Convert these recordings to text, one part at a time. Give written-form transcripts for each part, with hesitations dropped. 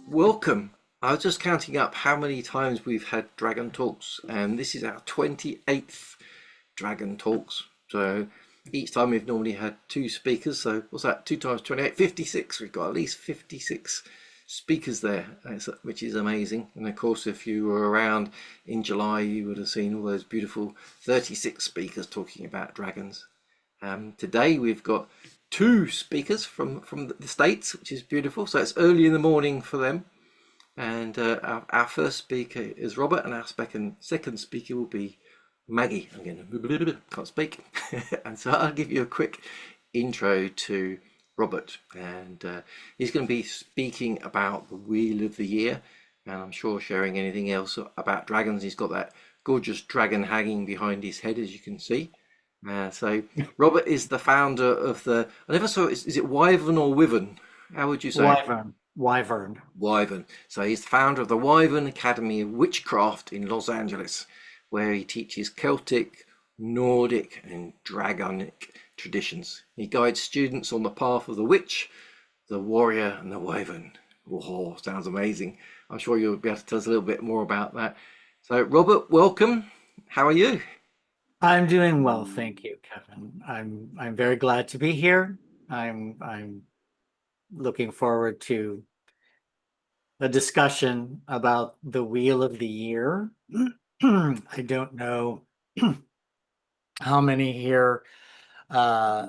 Welcome. I was just counting up how many times we've had Dragon Talks, and this is our 28th Dragon Talks. So each time we've normally had two speakers. So what's that? 2 times 28, 56. We've got at least 56 speakers there, which is amazing. And of course, if you were around in July, you would have seen all those beautiful 36 speakers talking about dragons. Today we've got two speakers from the States, which is beautiful. So it's early in the morning for them. And our first speaker is Robert, and our second speaker will be Maggie. Again, can't speak. And so I'll give you a quick intro to Robert. And he's going to be speaking about the Wheel of the Year. And I'm sure sharing anything else about dragons. He's got that gorgeous dragon hanging behind his head, as you can see. So Robert is the founder of I never saw, is it Wyvern or Wyvern? How would you say it? Wyvern. Wyvern. So he's the founder of the Wyvern Academy of Witchcraft in Los Angeles, where he teaches Celtic, Nordic, and Draconic traditions. He guides students on the path of the witch, the warrior, and the wyvern. Oh, sounds amazing. I'm sure you'll be able to tell us a little bit more about that. So, Robert, welcome. How are you? I'm doing well, thank you, Kevin. I'm very glad to be here. I'm looking forward to a discussion about the Wheel of the Year. I don't know how many here uh,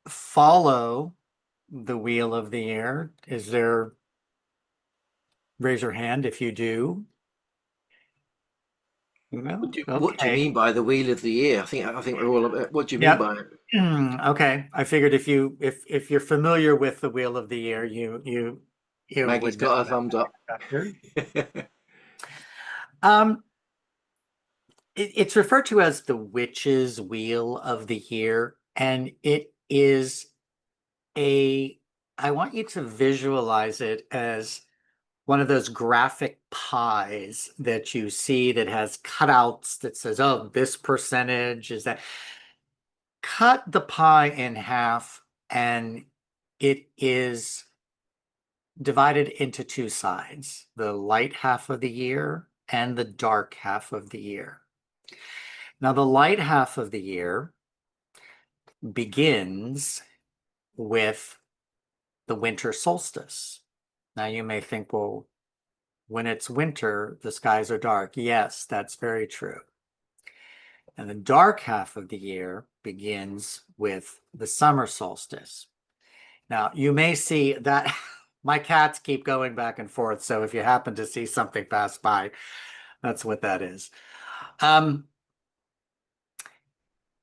follow the Wheel of the Year. Raise your hand if you do. What No? do you, what do you Okay. mean by the Wheel of the Year? I think we're all about. What do you mean Yep. by it? Okay. I figured if you're familiar with the Wheel of the Year, you Maggie's would know got her that thumbs up. factor. Um, it's referred to as the Witch's Wheel of the Year, and it is a, I want you to visualize it as one of those graphic pies that you see that has cutouts that says, oh, this percentage is that. Cut the pie in half, and it is divided into two sides, the light half of the year and the dark half of the year. Now, the light half of the year begins with the winter solstice. Now, you may think, well, when it's winter, the skies are dark. Yes, that's very true. And the dark half of the year begins with the summer solstice. Now, you may see that my cats keep going back and forth. So if you happen to see something pass by, that's what that is.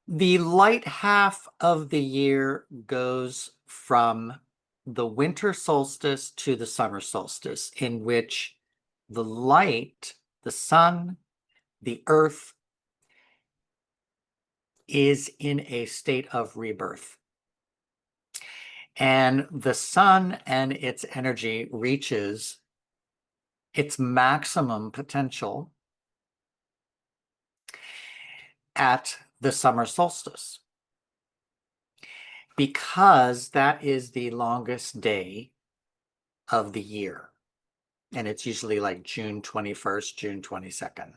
The light half of the year goes from the winter solstice to the summer solstice, in which the light, the sun, the earth is in a state of rebirth. And the sun and its energy reaches its maximum potential at the summer solstice, because that is the longest day of the year. And it's usually like June 21st, June 22nd.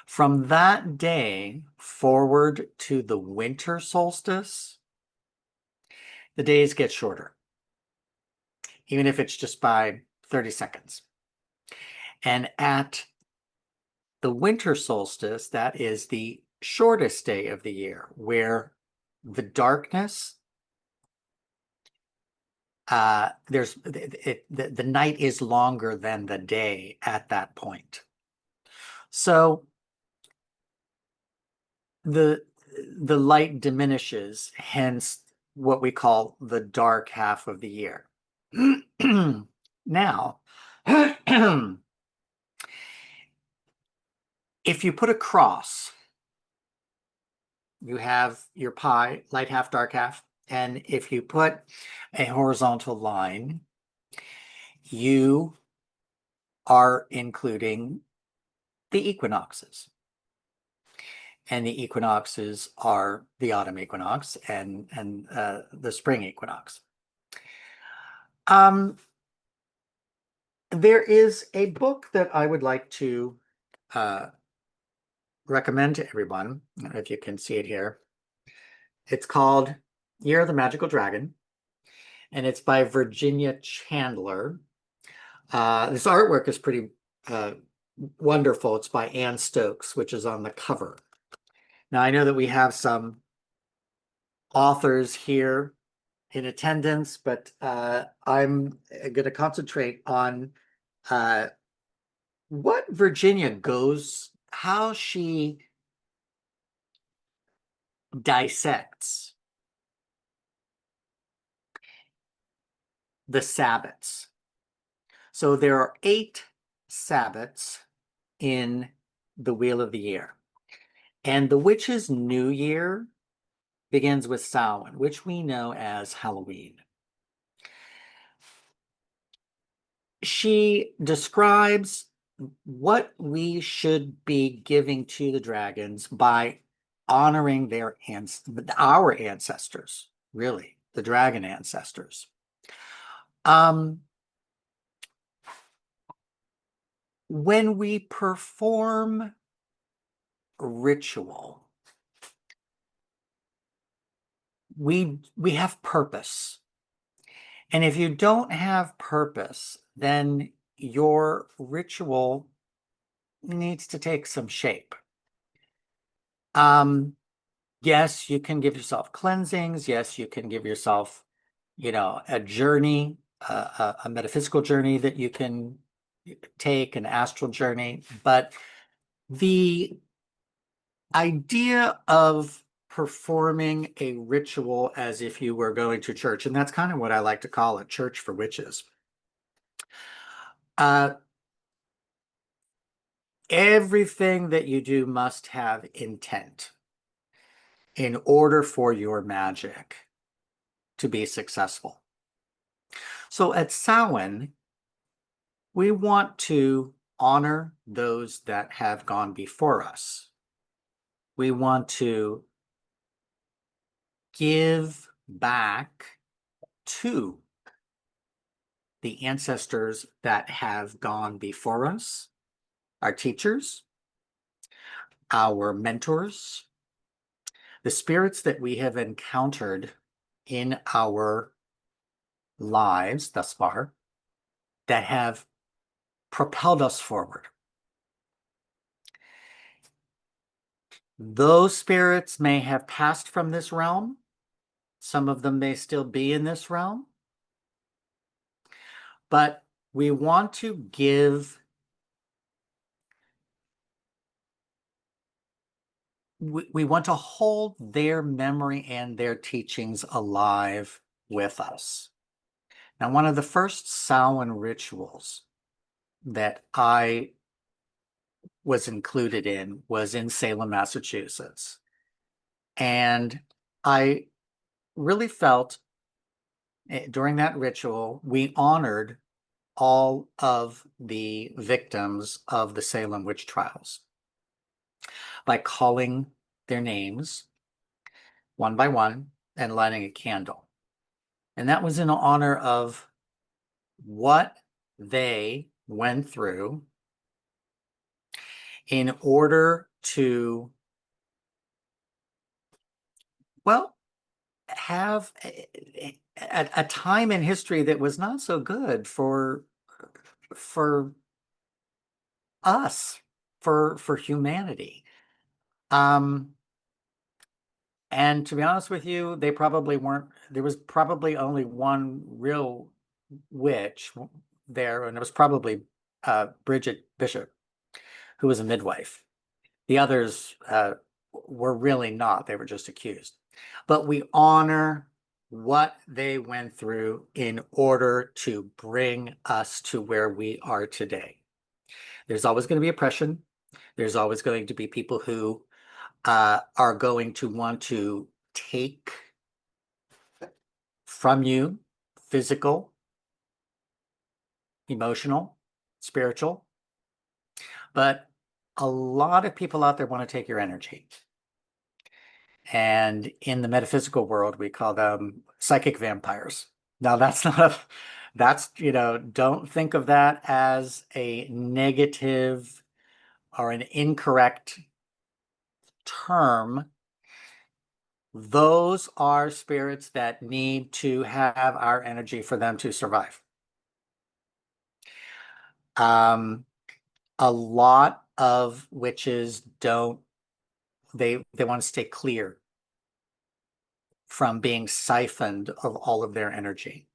From that day forward to the winter solstice, the days get shorter, even if it's just by 30 seconds. And at the winter solstice, that is the shortest day of the year, where the darkness, the night is longer than the day at that point. So the light diminishes, hence what we call the dark half of the year. Now, if you put a cross, you have your pie, light half, dark half. And if you put a horizontal line, you are including the equinoxes. And the equinoxes are the autumn equinox and the spring equinox. There is a book that I would like to recommend to everyone. I don't know if you can see it here. It's called Year of the Magical Dragon, and it's by Virginia Chandler. This artwork is pretty wonderful. It's by Anne Stokes, which is on the cover. Now, I know that we have some authors here in attendance, but I'm going to concentrate on what Virginia goes, how she dissects the Sabbats. So there are 8 Sabbats in the Wheel of the Year. And the witch's new year begins with Samhain, which we know as Halloween. She describes what we should be giving to the dragons by honoring our ancestors, really, the dragon ancestors. When we perform ritual, we have purpose. And if you don't have purpose, then your ritual needs to take some shape. Yes, you can give yourself cleansings. Yes, you can give yourself, a journey, a metaphysical journey that you can take, an astral journey. But the idea of performing a ritual as if you were going to church, and that's kind of what I like to call a church for witches. Everything that you do must have intent in order for your magic to be successful. So at Samhain, we want to honor those that have gone before us. We want to give back to the ancestors that have gone before us, our teachers, our mentors, the spirits that we have encountered in our lives thus far that have propelled us forward. Those spirits may have passed from this realm. Some of them may still be in this realm. But we want to give, we want to hold their memory and their teachings alive with us. Now, one of the first Samhain rituals that I was included in was in Salem, Massachusetts. And I really felt during that ritual, we honored all of the victims of the Salem witch trials by calling their names one by one and lighting a candle. And that was in honor of what they went through in order to, well, have a time in history that was not so good for us, for humanity. And to be honest with you, they probably weren't, there was probably only one real witch there, and it was probably Bridget Bishop, who was a midwife. The others were really not, they were just accused. But we honor what they went through in order to bring us to where we are today. There's always going to be oppression. There's always going to be people who are going to want to take from you physical, emotional, spiritual. But a lot of people out there want to take your energy. And in the metaphysical world, we call them psychic vampires. Now, that's not That's, don't think of that as a negative or an incorrect term. Those are spirits that need to have our energy for them to survive. A lot of witches don't, they want to stay clear from being siphoned of all of their energy.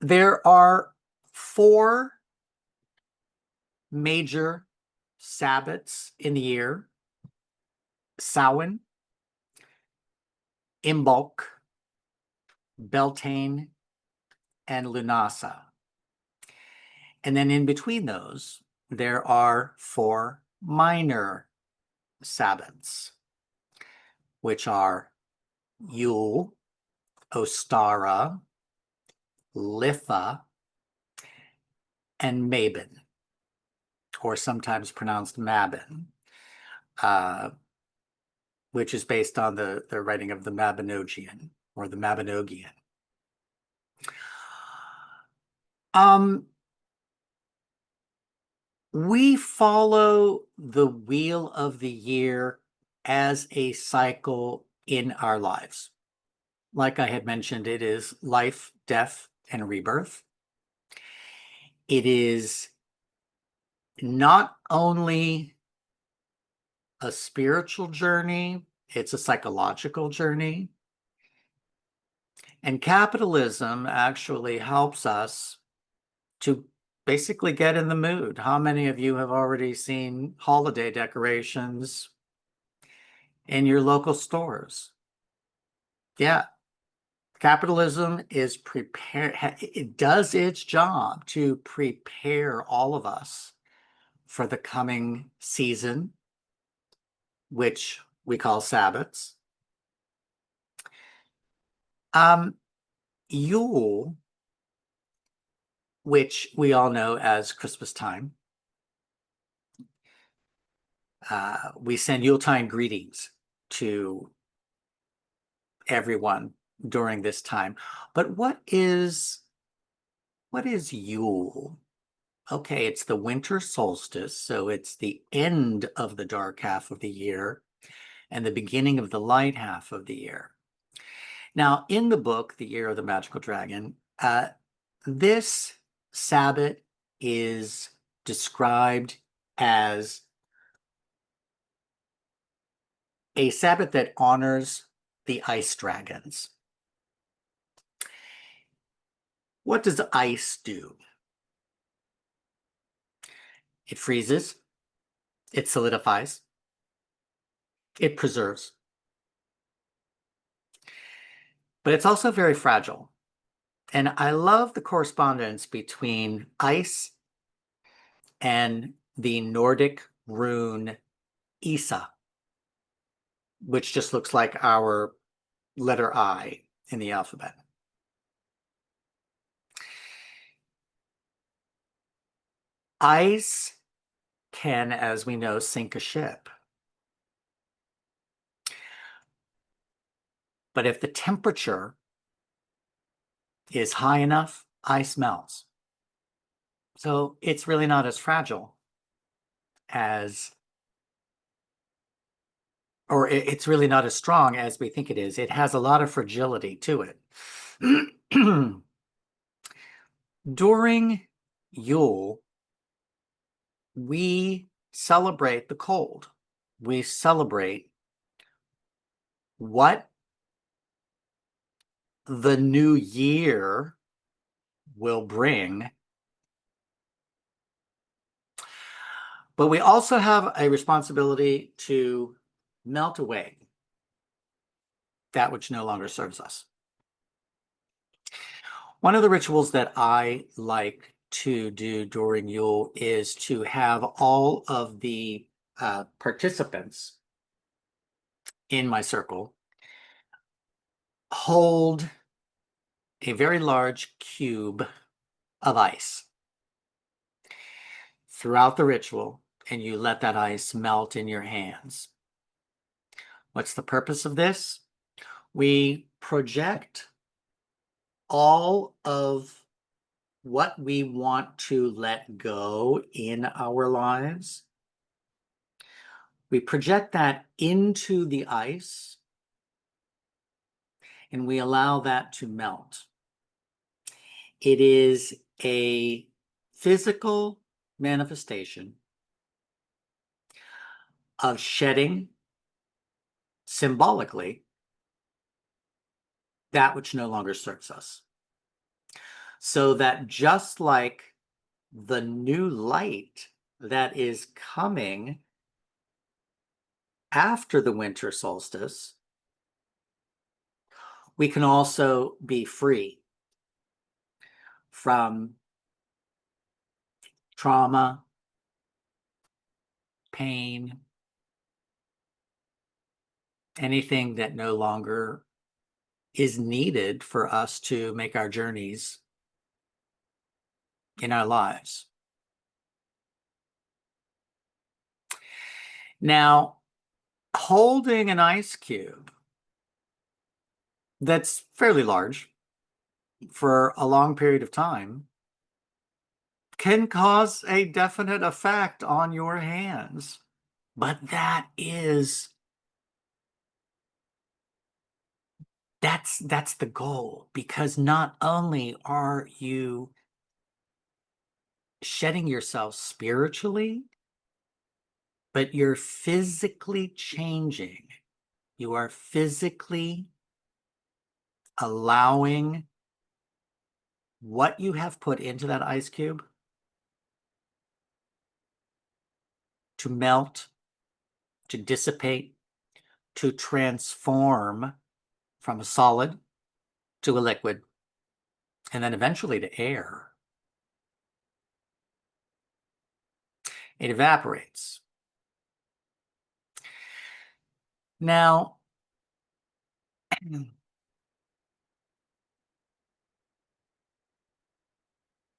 There are 4 major Sabbats in the year: Samhain, Imbolc, Beltane, and Lunasa. And then in between those, there are 4 minor Sabbats, which are Yule, Ostara, Litha, and Mabon, or sometimes pronounced Mabon, which is based on the writing of the Mabinogion or the Mabinogion. We follow the wheel of the year as a cycle in our lives. Like I had mentioned, it is life, death, and rebirth. It is not only a spiritual journey, it's a psychological journey. And capitalism actually helps us to basically get in the mood. How many of you have already seen holiday decorations in your local stores? Yeah. Capitalism is it does its job to prepare all of us for the coming season, which we call Sabbats. Yule, which we all know as Christmas time. We send Yuletide greetings to everyone during this time. But what is Yule? Okay, it's the winter solstice, so it's the end of the dark half of the year and the beginning of the light half of the year. Now, in the book, The Year of the Magical Dragon, this Sabbat is described as a Sabbat that honors the ice dragons. What does ice do? It freezes, it solidifies, it preserves. But it's also very fragile. And I love the correspondence between ice and the Nordic rune Isa, which just looks like our letter I in the alphabet. Ice can, as we know, sink a ship. But if the temperature is high enough, ice melts. So it's really not as fragile as, or it's really not as strong as we think it is. It has a lot of fragility to it. During Yule, we celebrate the cold. We celebrate what the new year will bring. But we also have a responsibility to melt away that which no longer serves us. One of the rituals that I like to do during Yule is to have all of the participants in my circle hold a very large cube of ice throughout the ritual, and you let that ice melt in your hands. What's the purpose of this? We project all of what we want to let go in our lives. We project that into the ice and we allow that to melt. It is a physical manifestation of shedding symbolically that which no longer serves us. So that just like the new light that is coming after the winter solstice, we can also be free from trauma, pain, anything that no longer is needed for us to make our journeys in our lives. Now, holding an ice cube that's fairly large for a long period of time can cause a definite effect on your hands. But that's the goal, because not only are you shedding yourself spiritually, but you're physically changing. You are physically allowing what you have put into that ice cube to melt, to dissipate, to transform from a solid to a liquid, and then eventually to air. It evaporates. Now,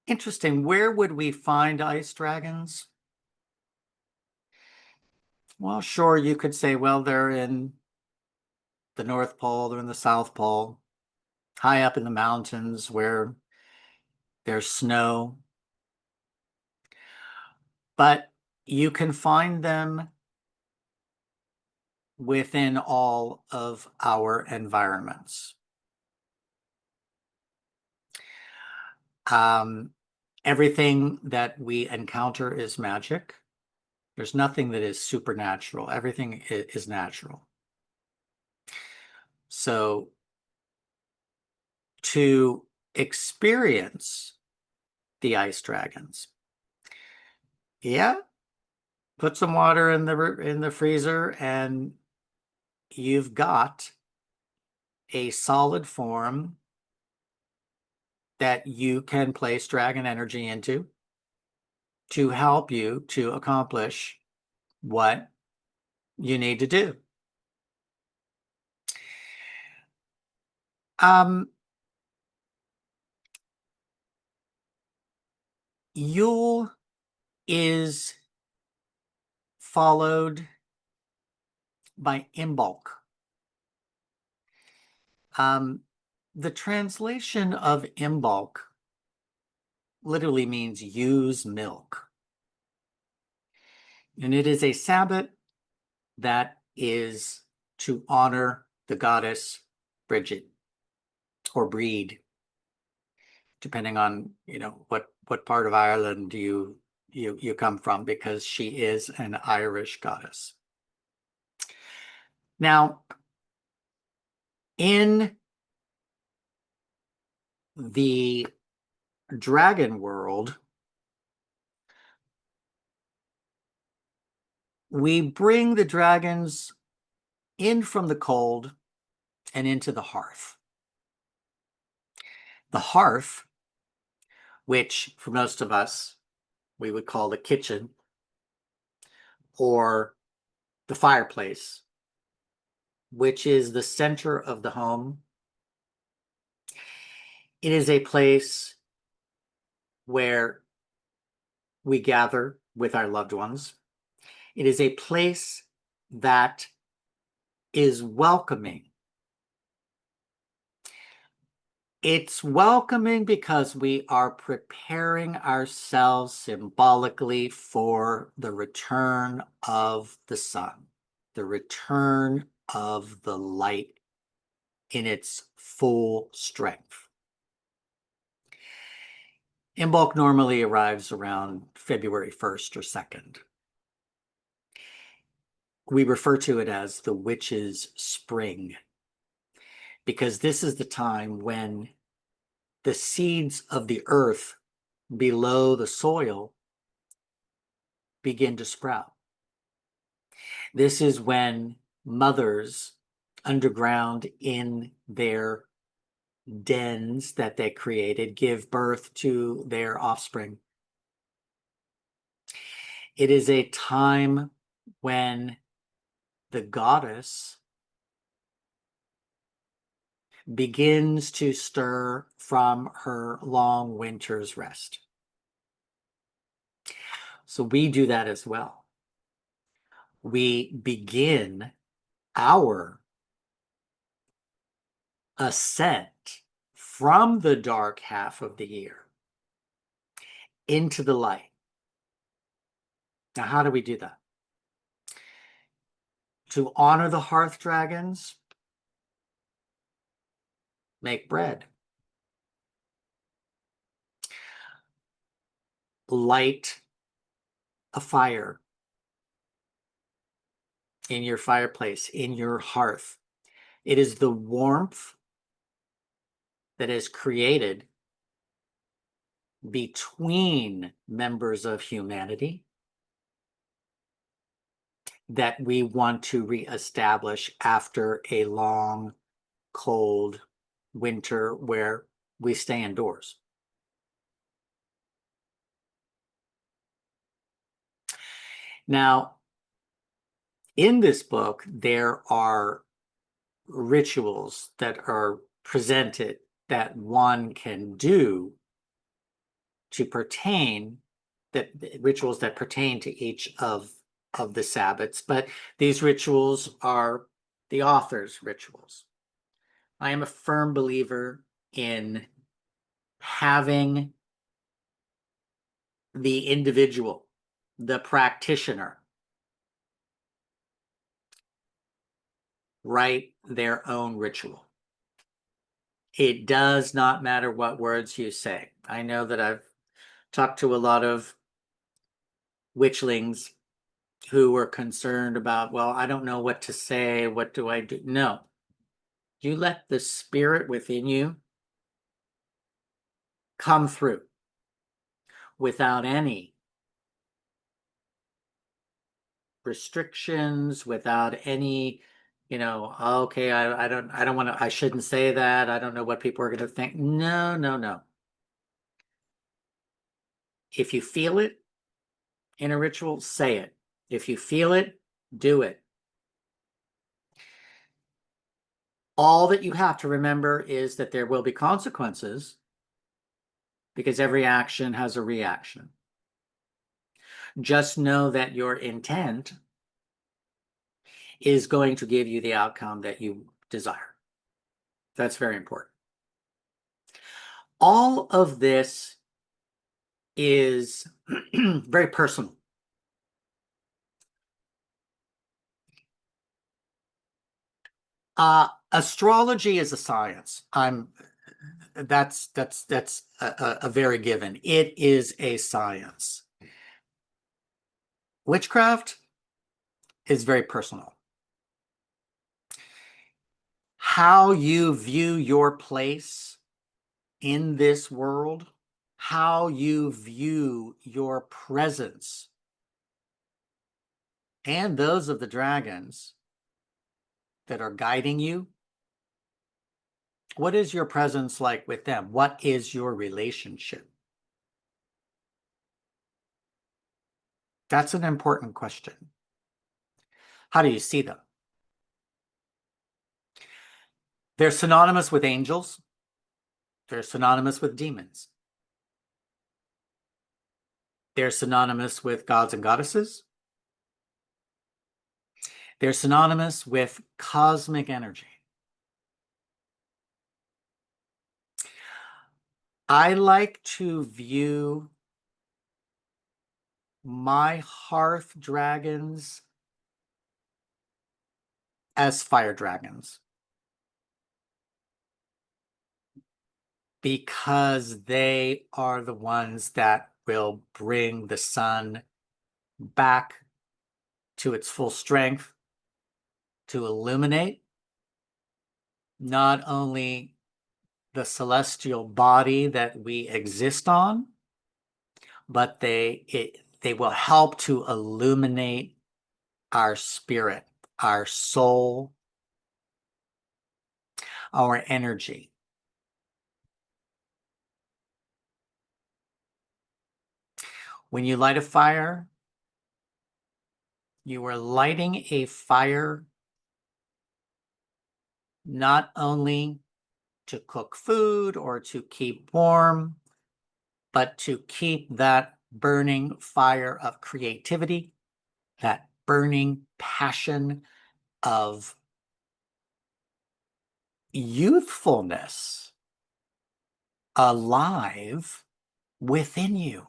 interesting, where would we find ice dragons? Well, sure, you could say, well, they're in the North Pole, they're in the South Pole, high up in the mountains where there's snow. But you can find them within all of our environments. Everything that we encounter is magic. There's nothing that is supernatural. Everything is natural. So to experience the ice dragons, yeah, put some water in the freezer and you've got a solid form that you can place dragon energy into to help you to accomplish what you need to do. Yule is followed by Imbolc. The translation of Imbolc literally means use milk. And it is a Sabbath that is to honor the goddess Bridget or Breed, depending on what part of Ireland you come from, because she is an Irish goddess. Now, in the dragon world, we bring the dragons in from the cold and into the hearth. The hearth, which for most of us, we would call the kitchen or the fireplace, which is the center of the home. It is a place where we gather with our loved ones. It is a place that is welcoming It's welcoming because we are preparing ourselves symbolically for the return of the sun, the return of the light in its full strength. Imbolc normally arrives around February 1st or 2nd. We refer to it as the witch's spring, because this is the time when the seeds of the earth below the soil begin to sprout. This is when mothers underground in their dens that they created give birth to their offspring. It is a time when the goddess begins to stir from her long winter's rest. So we do that as well. We begin our ascent from the dark half of the year into the light. Now, how do we do that? To honor the hearth dragons, make bread. Light a fire in your fireplace, in your hearth. It is the warmth that is created between members of humanity that we want to reestablish after a long, cold winter where we stay indoors. Now, in this book, there are rituals that are presented that one can do to pertain, that rituals that pertain to each of the Sabbats, but these rituals are the author's rituals. I am a firm believer in having the individual, the practitioner, write their own ritual. It does not matter what words you say. I know that I've talked to a lot of witchlings who were concerned about, well, I don't know what to say. What do I do? No. You let the spirit within you come through without any restrictions, without any, okay, I don't want to, I shouldn't say that. I don't know what people are going to think. No, no, no. If you feel it in a ritual, say it. If you feel it, do it. All that you have to remember is that there will be consequences because every action has a reaction. Just know that your intent is going to give you the outcome that you desire. That's very important. All of this is very personal. Astrology is a science. That's a very given. It is a science. Witchcraft is very personal. How you view your place in this world, how you view your presence and those of the dragons that are guiding you. What is your presence like with them? What is your relationship? That's an important question. How do you see them? They're synonymous with angels. They're synonymous with demons. They're synonymous with gods and goddesses. They're synonymous with cosmic energy. I like to view my hearth dragons as fire dragons, because they are the ones that will bring the sun back to its full strength to illuminate not only the celestial body that we exist on, but they will help to illuminate our spirit, our soul, our energy. When you light a fire, you are lighting a fire not only to cook food or to keep warm, but to keep that burning fire of creativity, that burning passion of youthfulness alive within you.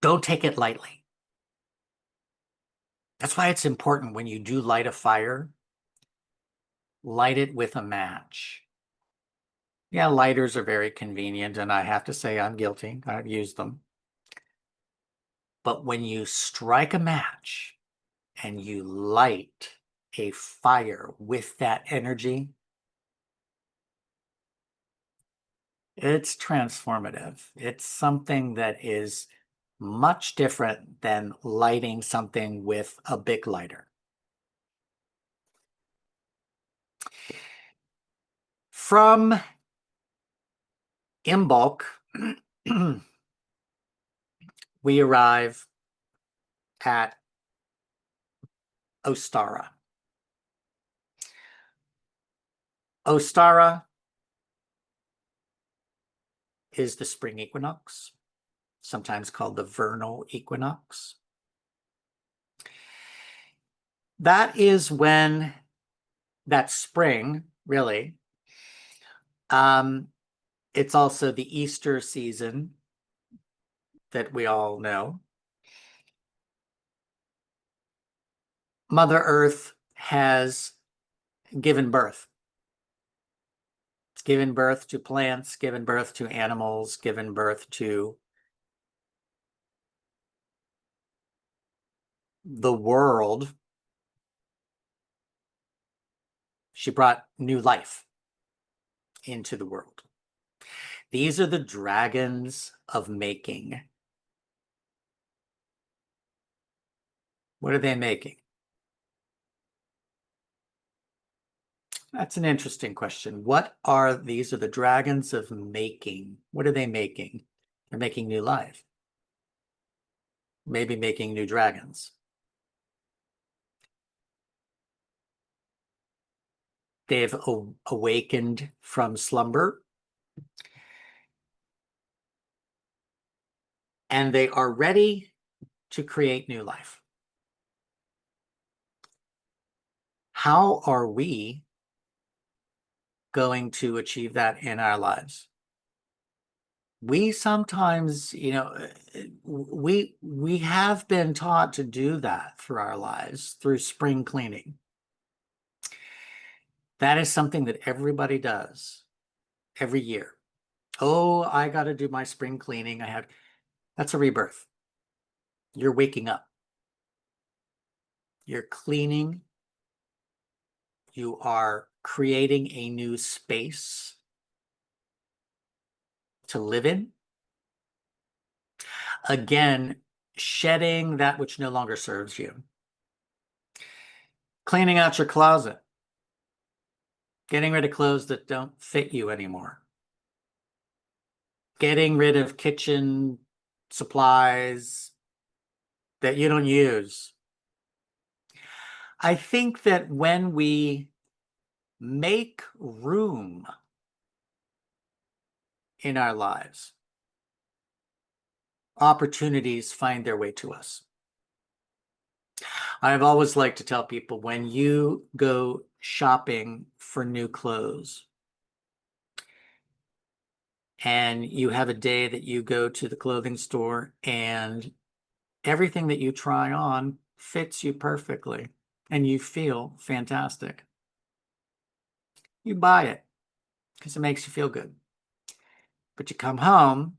Don't take it lightly. That's why it's important when you do light a fire, light it with a match. Yeah, lighters are very convenient, and I have to say I'm guilty. I've used them. But when you strike a match and you light a fire with that energy, it's transformative. It's something that is much different than lighting something with a big lighter. From Imbolc, we arrive at Ostara. Ostara is the spring equinox, sometimes called the vernal equinox. That is when that spring, really. It's also the Easter season that we all know. Mother Earth has given birth. It's given birth to plants, given birth to animals, given birth to the world. She brought new life into the world. These are the dragons of making. What are they making? That's an interesting question. These are the dragons of making. What are they making? They're making new life. Maybe making new dragons. They've awakened from slumber. And they are ready to create new life. How are we going to achieve that in our lives? We sometimes, we have been taught to do that through our lives, through spring cleaning. That is something that everybody does every year. Oh, I got to do my spring cleaning. That's a rebirth. You're waking up. You're cleaning. You are creating a new space to live in. Again, shedding that which no longer serves you. Cleaning out your closet. Getting rid of clothes that don't fit you anymore. Getting rid of kitchen supplies that you don't use. I think that when we make room in our lives, opportunities find their way to us. I've always liked to tell people, when you go shopping for new clothes and you have a day that you go to the clothing store and everything that you try on fits you perfectly and you feel fantastic, you buy it because it makes you feel good. But you come home,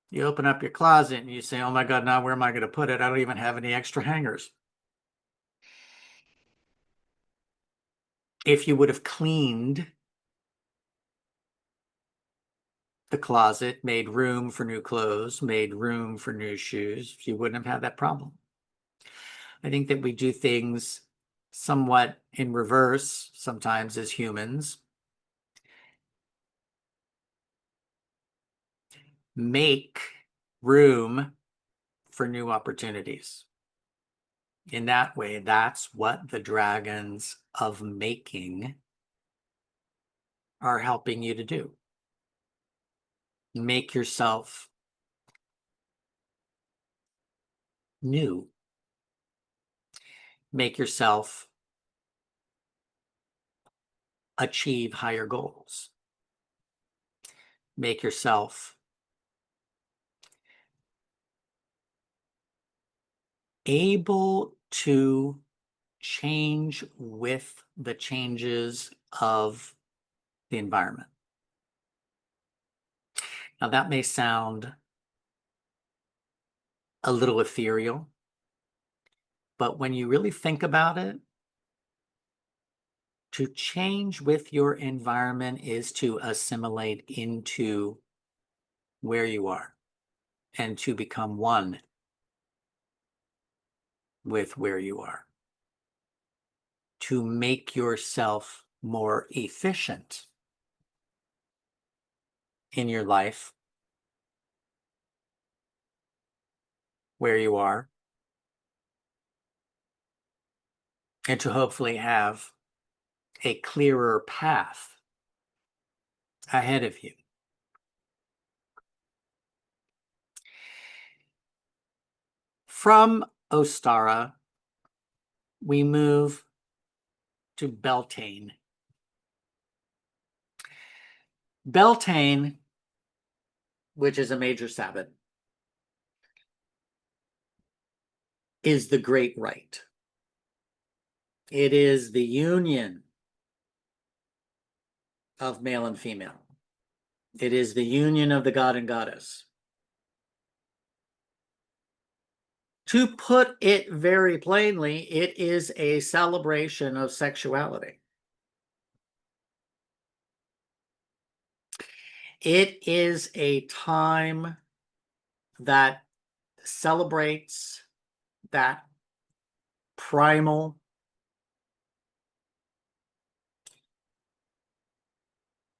you open up your closet and you say, oh my God, now where am I going to put it? I don't even have any extra hangers. If you would have cleaned the closet, made room for new clothes, made room for new shoes, you wouldn't have had that problem. I think that we do things somewhat in reverse sometimes as humans. Make room for new opportunities. In that way, that's what the dragons of making are helping you to do. Make yourself new. Make yourself achieve higher goals. Make yourself able to change with the changes of the environment. Now, that may sound a little ethereal, but when you really think about it, to change with your environment is to assimilate into where you are and to become one with where you are, to make yourself more efficient in your life where you are, and to hopefully have a clearer path ahead of you. From Ostara, we move to Beltane. Beltane, which is a major Sabbath, is the great rite. It is the union of male and female. It is the union of the god and goddess. To put it very plainly, it is a celebration of sexuality. It is a time that celebrates that primal,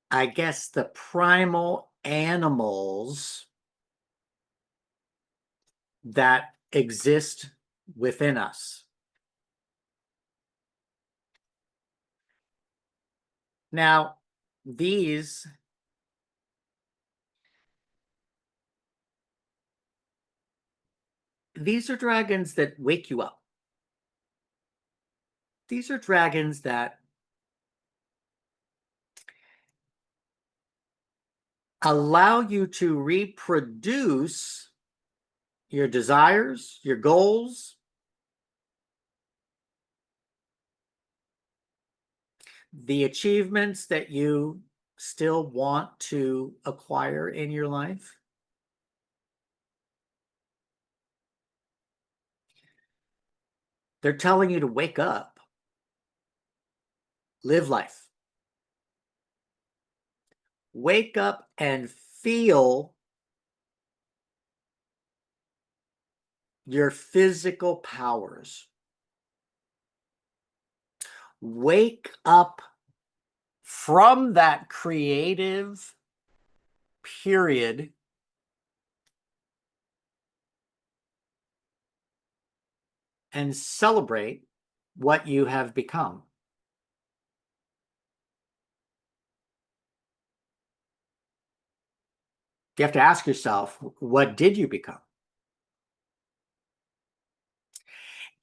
I guess, the primal animals that exist within us. Now, these are dragons that wake you up. These are dragons that allow you to reproduce your desires, your goals, the achievements that you still want to acquire in your life. They're telling you to wake up, live life. Wake up and feel your physical powers. Wake up from that creative period and celebrate what you have become. You have to ask yourself, what did you become?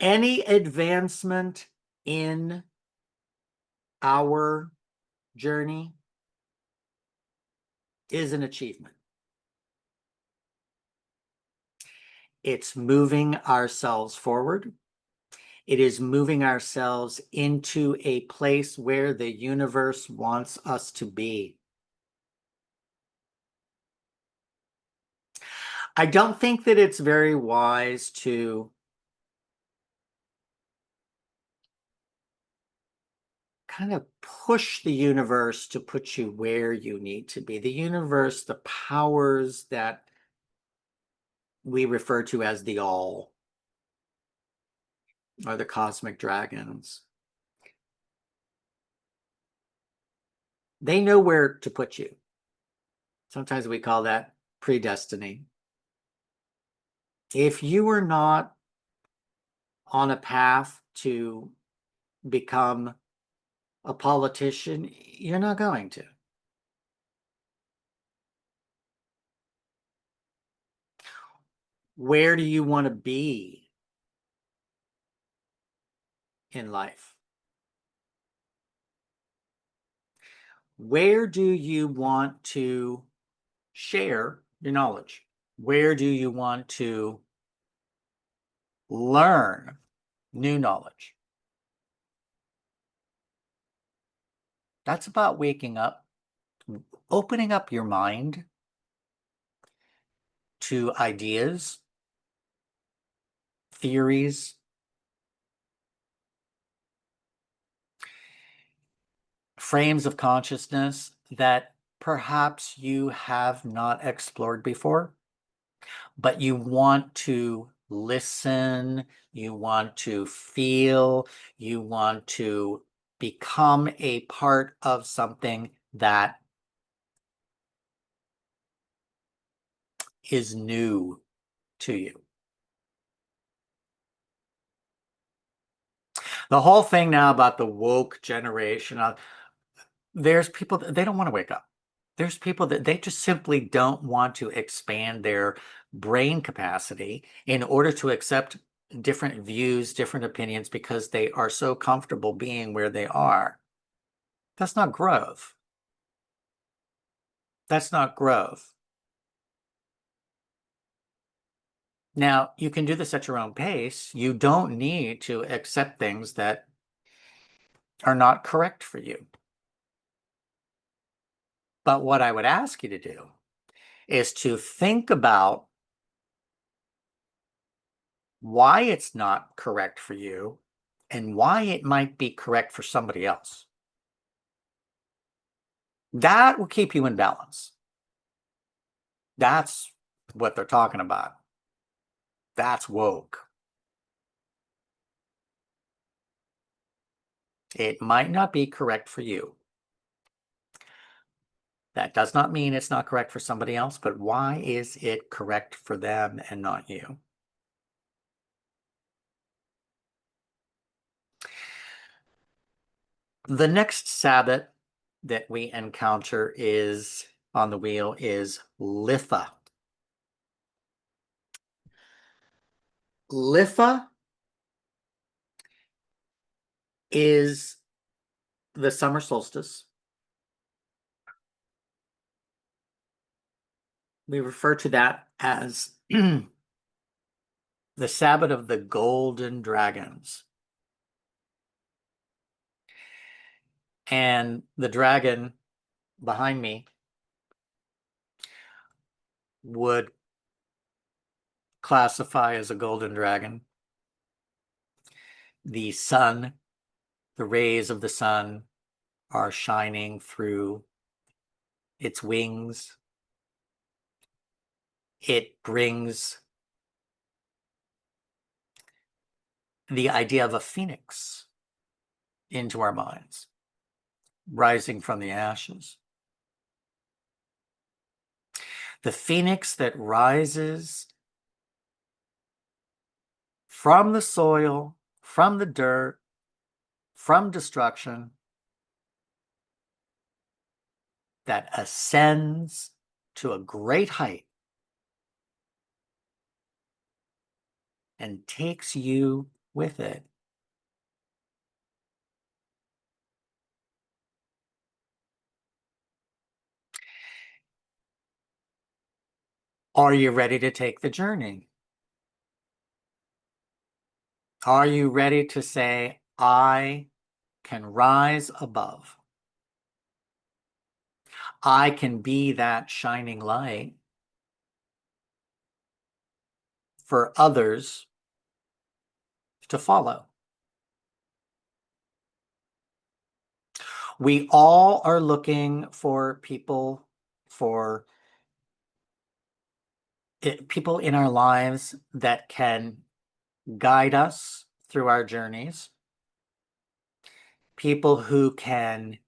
Any advancement in our journey is an achievement. It's moving ourselves forward. It is moving ourselves into a place where the universe wants us to be. I don't think that it's very wise to kind of push the universe to put you where you need to be. The universe, the powers that we refer to as the all, or the cosmic dragons, they know where to put you. Sometimes we call that predestiny. If you are not on a path to become a politician, you're not going to. Where do you want to be in life? Where do you want to share your knowledge? Where do you want to learn new knowledge? That's about waking up, opening up your mind to ideas, theories, frames of consciousness that perhaps you have not explored before, but you want to listen, you want to feel, you want to become a part of something that is new to you. The whole thing now about the woke generation, there's people that they don't want to wake up. There's people that they just simply don't want to expand their brain capacity in order to accept different views, different opinions, because they are so comfortable being where they are. That's not growth. That's not growth. Now, you can do this at your own pace. You don't need to accept things that are not correct for you. But what I would ask you to do is to think about why it's not correct for you and why it might be correct for somebody else. That will keep you in balance. That's what they're talking about. That's woke. It might not be correct for you. That does not mean it's not correct for somebody else, but why is it correct for them and not you? The next Sabbath that we encounter is on the wheel is Litha. Litha is the summer solstice. We refer to that as the Sabbath of the Golden Dragons. And the dragon behind me would classify as a golden dragon. The sun, the rays of the sun are shining through its wings. It brings the idea of a phoenix into our minds, rising from the ashes. The phoenix that rises from the soil, from the dirt, from destruction, that ascends to a great height and takes you with it. Are you ready to take the journey? Are you ready to say, I can rise above? I can be that shining light for others to follow. We all are looking for people in our lives that can guide us through our journeys, people who can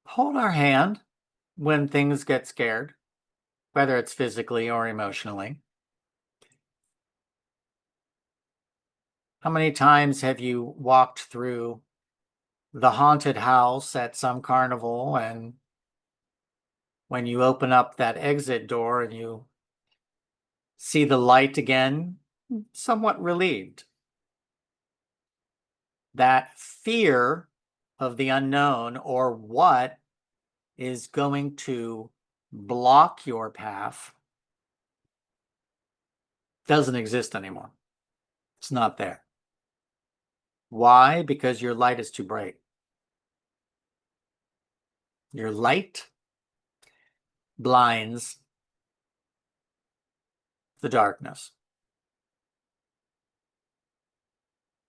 hold our hand when things get scared, whether it's physically or emotionally. How many times have you walked through the haunted house at some carnival, and when you open up that exit door and you see the light again, somewhat relieved? That fear of the unknown, or what is going to block your path, doesn't exist anymore. It's not there. Why? Because your light is too bright. Your light blinds the darkness.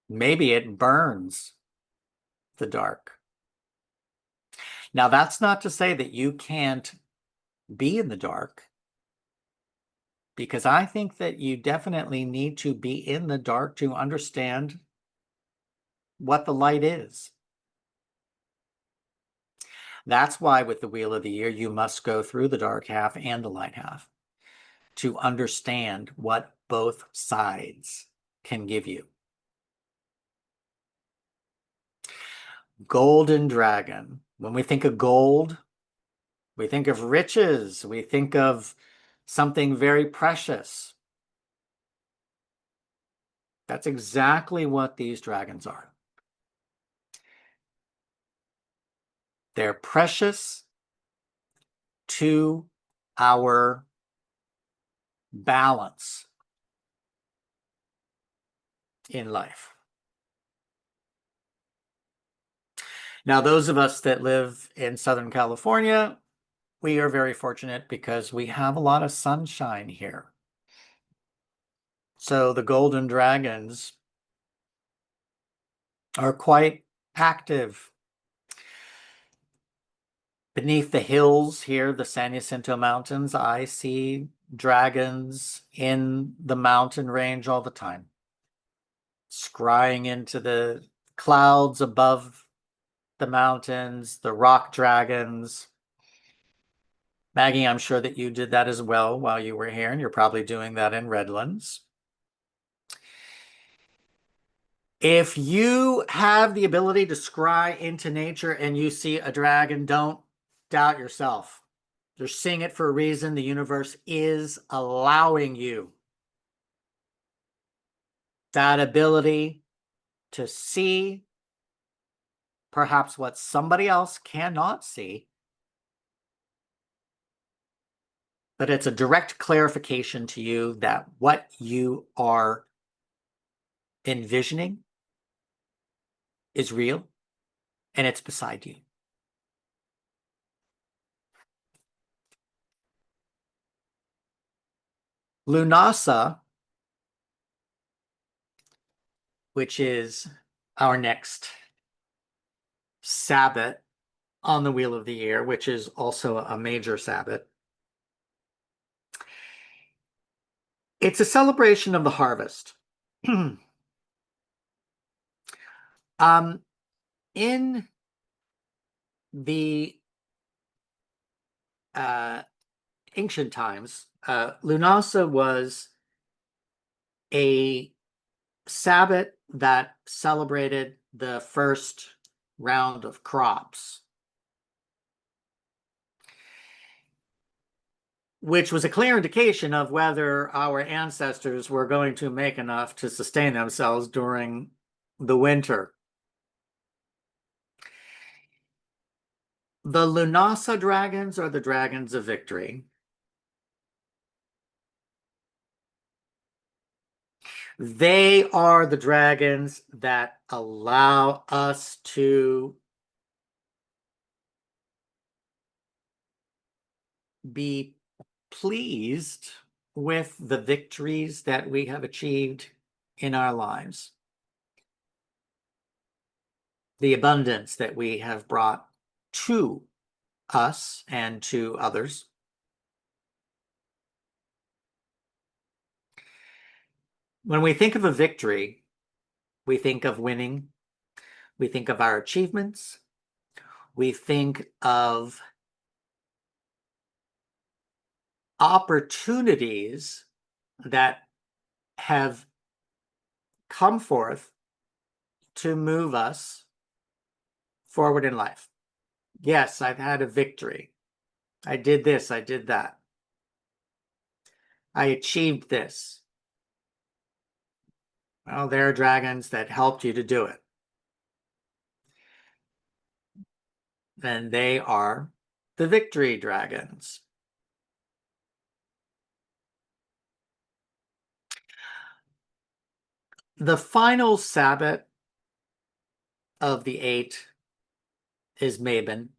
Maybe it burns the dark. Now, that's not to say that you can't be in the dark, because I think that you definitely need to be in the dark to understand what the light is. That's why with the Wheel of the Year, you must go through the dark half and the light half to understand what both sides can give you. Golden dragon. When we think of gold, we think of riches. We think of something very precious. That's exactly what these dragons are. They're precious to our balance in life. Now, those of us that live in Southern California, we are very fortunate because we have a lot of sunshine here. So the golden dragons are quite active. Beneath the hills here, the San Jacinto Mountains, I see dragons in the mountain range all the time, scrying into the clouds above the mountains, the rock dragons. Maggie, I'm sure that you did that as well while you were here, and you're probably doing that in Redlands. If you have the ability to scry into nature and you see a dragon, don't doubt yourself. You're seeing it for a reason. The universe is allowing you that ability to see perhaps what somebody else cannot see. But it's a direct clarification to you that what you are envisioning is real and it's beside you. Lunasa, which is our next Sabbath on the Wheel of the Year, which is also a major Sabbath. It's a celebration of the harvest. In the ancient times, Lunasa was a Sabbath that celebrated the first round of crops. which was a clear indication of whether our ancestors were going to make enough to sustain themselves during the winter. The Lunasa dragons are the dragons of victory. They are the dragons that allow us to be pleased with the victories that we have achieved in our lives, the abundance that we have brought to us and to others. When we think of a victory, we think of winning, we think of our achievements, we think of opportunities that have come forth to move us forward in life. Yes, I've had a victory. I did this, I did that. I achieved this. Well, there are dragons that helped you to do it. And they are the victory dragons. The final Sabbath of the 8 is Mabon.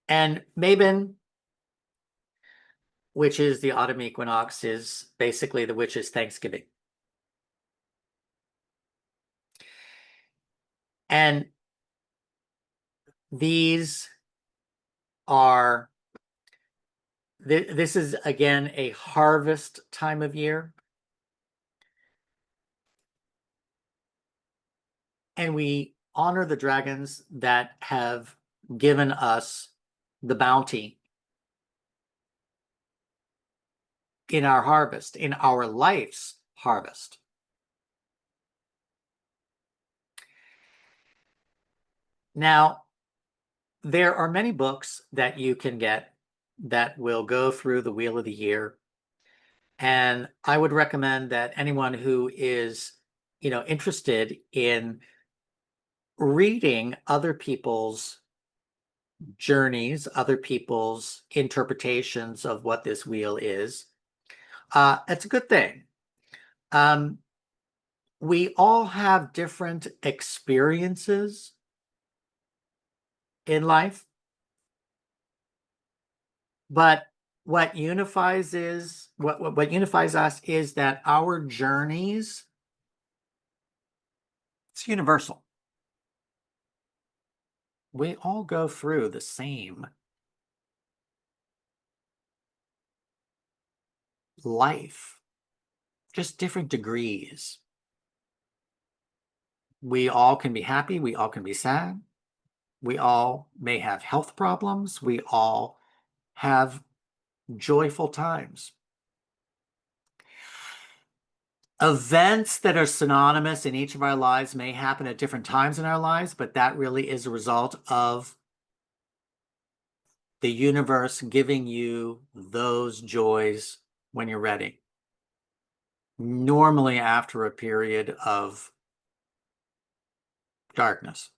And Mabon, which is the autumn equinox, is basically the witch's Thanksgiving. And these are, this is again a harvest time of year. And we honor the dragons that have given us the bounty in our harvest, in our life's harvest. Now, there are many books that you can get that will go through the Wheel of the Year. And I would recommend that anyone who is, interested in reading other people's journeys, other people's interpretations of what this wheel is, it's a good thing. We all have different experiences in life, but what unifies us is that our journeys, it's universal. We all go through the same life, just different degrees. We all can be happy, we all can be sad, we all may have health problems, we all have joyful times. Events that are synonymous in each of our lives may happen at different times in our lives, but that really is a result of the universe giving you those joys when you're ready. Normally after a period of darkness.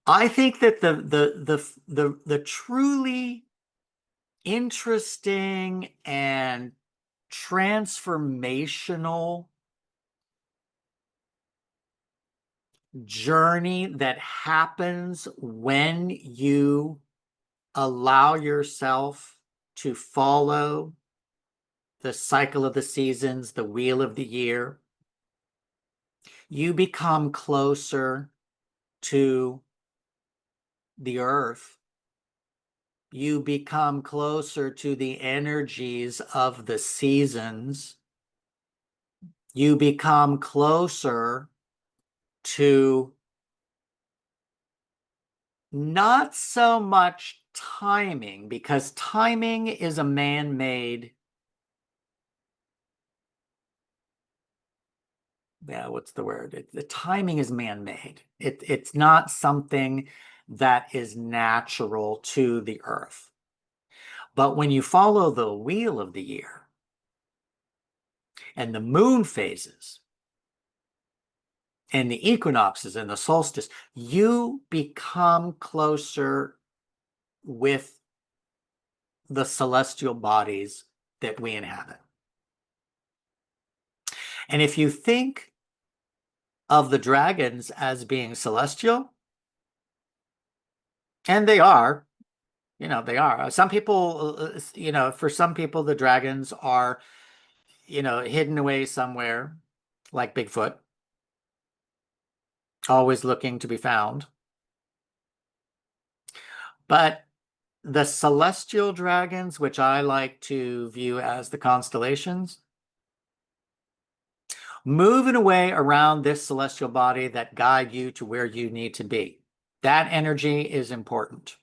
I think that the truly interesting and transformational journey that happens when you allow yourself to follow the cycle of the seasons, the wheel of the year, you become closer to the earth. You become closer to the energies of the seasons. You become closer to not so much timing, because timing is a man-made yeah, what's the word? The timing is man-made. It's not something that is natural to the earth. But when you follow the wheel of the year and the moon phases and the equinoxes and the solstice, you become closer with the celestial bodies that we inhabit. And if you think of the dragons as being celestial, and they are, they are. Some people, for some people, the dragons are, hidden away somewhere, like Bigfoot, always looking to be found. But the celestial dragons, which I like to view as the constellations, move in a way around this celestial body that guide you to where you need to be. That energy is important.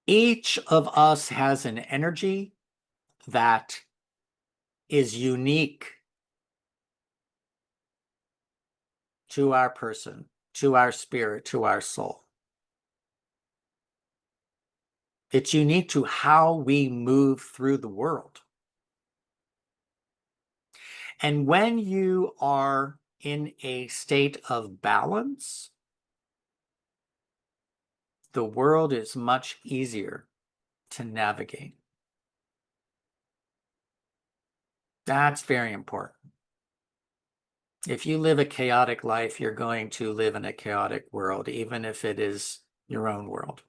Each of us has an energy that is unique to our person, to our spirit, to our soul. It's unique to how we move through the world. And when you are in a state of balance, the world is much easier to navigate. That's very important. If you live a chaotic life, you're going to live in a chaotic world, even if it is your own world.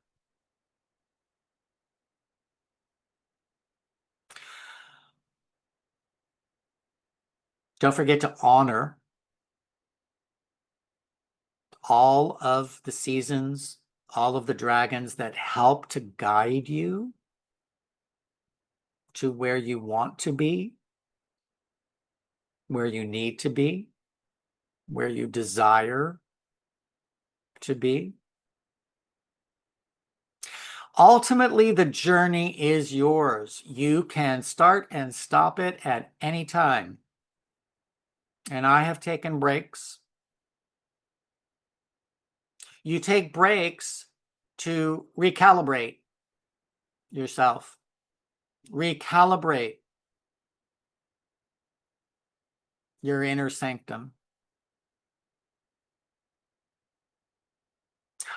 Don't forget to honor all of the seasons, all of the dragons that help to guide you to where you want to be, where you need to be, where you desire to be. Ultimately, the journey is yours. You can start and stop it at any time. And I have taken breaks. You take breaks to recalibrate yourself, recalibrate your inner sanctum.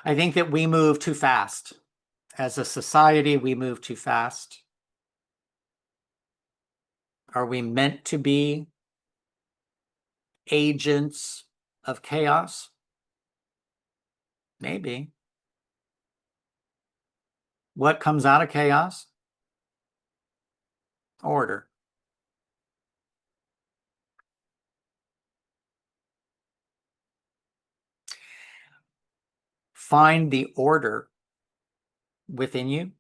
I think that we move too fast. As a society, we move too fast. Are we meant to be agents of chaos? Maybe. What comes out of chaos? Order. Find the order within you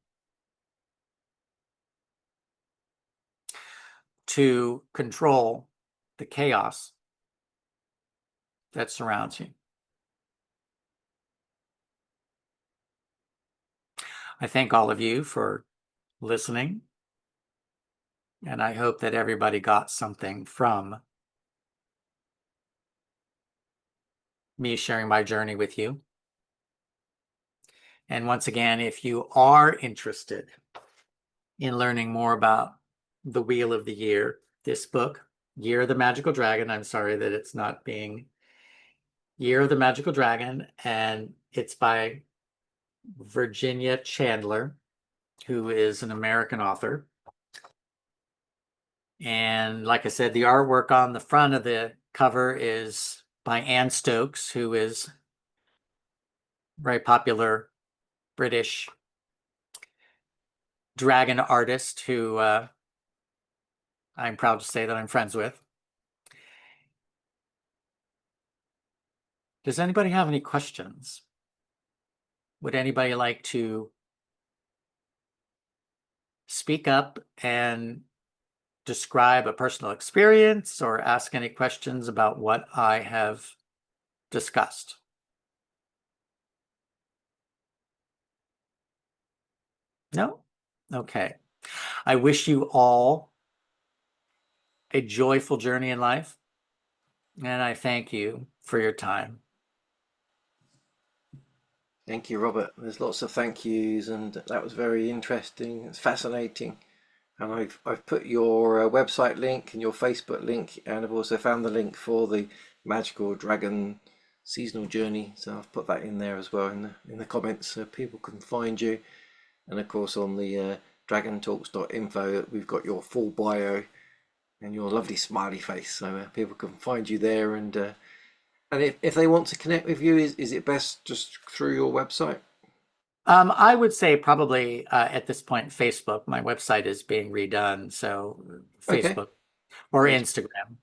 to control the chaos that surrounds you. I thank all of you for listening, and I hope that everybody got something from me sharing my journey with you. And once again, if you are interested in learning more about the Wheel of the Year, this book, Year of the Magical Dragon, I'm sorry that it's not being Year of the Magical Dragon, and it's by Virginia Chandler, who is an American author. And like I said, the artwork on the front of the cover is by Anne Stokes, who is a very popular British dragon artist who I'm proud to say that I'm friends with. Does anybody have any questions? Would anybody like to speak up and describe a personal experience or ask any questions about what I have discussed? No? Okay. I wish you all a joyful journey in life, and I thank you for your time. Thank you, Robert. There's lots of thank yous, and that was very interesting. It's fascinating. And I've put your website link and your Facebook link, and I've also found the link for the Magical Dragon seasonal journey. So I've put that in there as well in the comments, so people can find you. And of course, on the dragontalks.info, we've got your full bio and your lovely smiley face, so people can find you there. And if they want to connect with you, is it best just through your website? I would say probably at this point, Facebook. My website is being redone, so Okay, Facebook or Facebook. Instagram.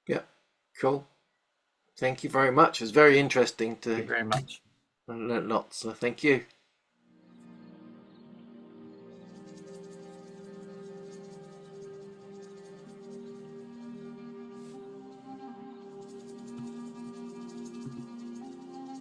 Yeah, cool. Thank you very much. It was very interesting Thank to you very much. learn lots. So thank you.